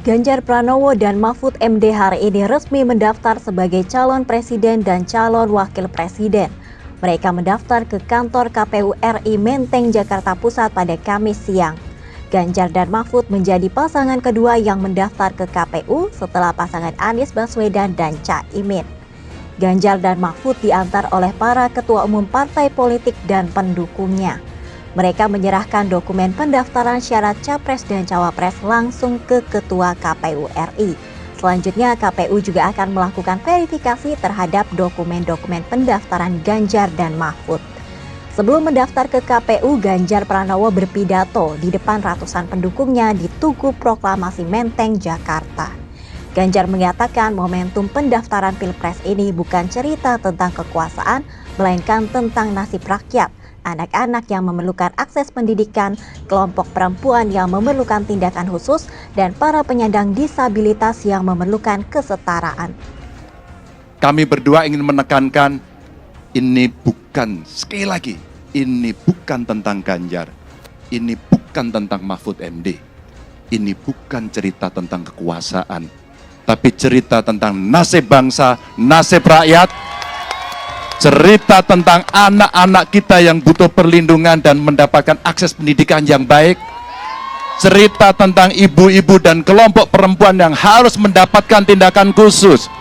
Ganjar Pranowo dan Mahfud MD hari ini resmi mendaftar sebagai calon presiden dan calon wakil presiden. Mereka mendaftar ke kantor KPU RI Menteng, Jakarta Pusat pada Kamis siang. Ganjar dan Mahfud menjadi pasangan kedua yang mendaftar ke KPU setelah pasangan Anies Baswedan dan Caimin. Ganjar dan Mahfud diantar oleh para ketua umum partai politik dan pendukungnya. Mereka menyerahkan dokumen pendaftaran syarat Capres dan Cawapres langsung ke Ketua KPU RI. Selanjutnya, KPU juga akan melakukan verifikasi terhadap dokumen-dokumen pendaftaran Ganjar dan Mahfud. Sebelum mendaftar ke KPU, Ganjar Pranowo berpidato di depan ratusan pendukungnya di Tugu Proklamasi Menteng, Jakarta. Ganjar mengatakan momentum pendaftaran Pilpres ini bukan cerita tentang kekuasaan, melainkan tentang nasib rakyat. Anak-anak yang memerlukan akses pendidikan, kelompok perempuan yang memerlukan tindakan khusus, dan para penyandang disabilitas yang memerlukan kesetaraan. Kami berdua ingin menekankan, ini bukan, sekali lagi, ini bukan tentang Ganjar, ini bukan tentang Mahfud MD, ini bukan cerita tentang kekuasaan, tapi cerita tentang nasib bangsa, nasib rakyat, cerita tentang anak-anak kita yang butuh perlindungan dan mendapatkan akses pendidikan yang baik. Cerita tentang ibu-ibu dan kelompok perempuan yang harus mendapatkan tindakan khusus.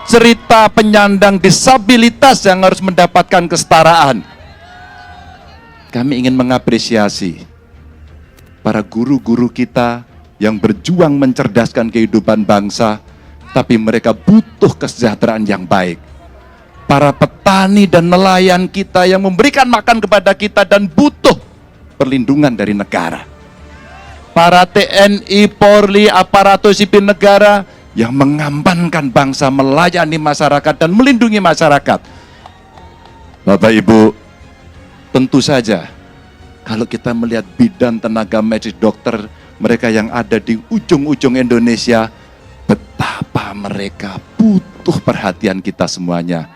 Cerita penyandang disabilitas yang harus mendapatkan kesetaraan. Kami ingin mengapresiasi para guru-guru kita yang berjuang mencerdaskan kehidupan bangsa, tapi mereka butuh kesejahteraan yang baik. Para petani dan nelayan kita yang memberikan makan kepada kita dan butuh perlindungan dari negara. Para TNI, Polri, aparatur sipil negara yang mengamankan bangsa, melayani masyarakat dan melindungi masyarakat. Bapak Ibu, tentu saja kalau kita melihat bidan tenaga medis, dokter, mereka yang ada di ujung-ujung Indonesia, betapa mereka butuh perhatian kita semuanya.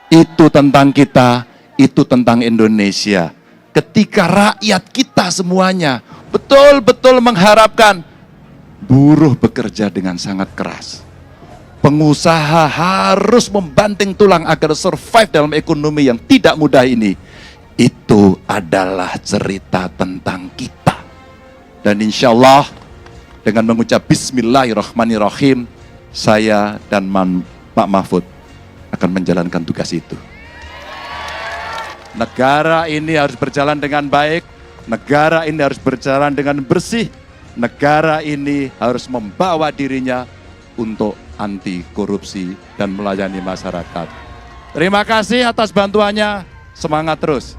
Itu tentang kita, itu tentang Indonesia. Ketika rakyat kita semuanya betul-betul mengharapkan buruh bekerja dengan sangat keras. Pengusaha harus membanting tulang agar survive dalam ekonomi yang tidak mudah ini. Itu adalah cerita tentang kita. Dan insya Allah dengan mengucap Bismillahirrahmanirrahim, saya dan Pak Mahfud akan menjalankan tugas itu. Negara ini harus berjalan dengan baik, negara ini harus berjalan dengan bersih, negara ini harus membawa dirinya untuk anti korupsi dan melayani masyarakat. Terima kasih atas bantuannya, semangat terus.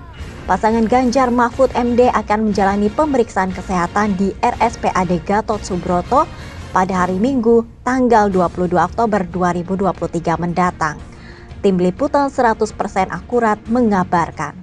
Pasangan Ganjar Mahfud MD akan menjalani pemeriksaan kesehatan di RSPAD Gatot Subroto pada hari Minggu tanggal 22 Oktober 2023 mendatang. Tim Liputan 100% Akurat mengabarkan.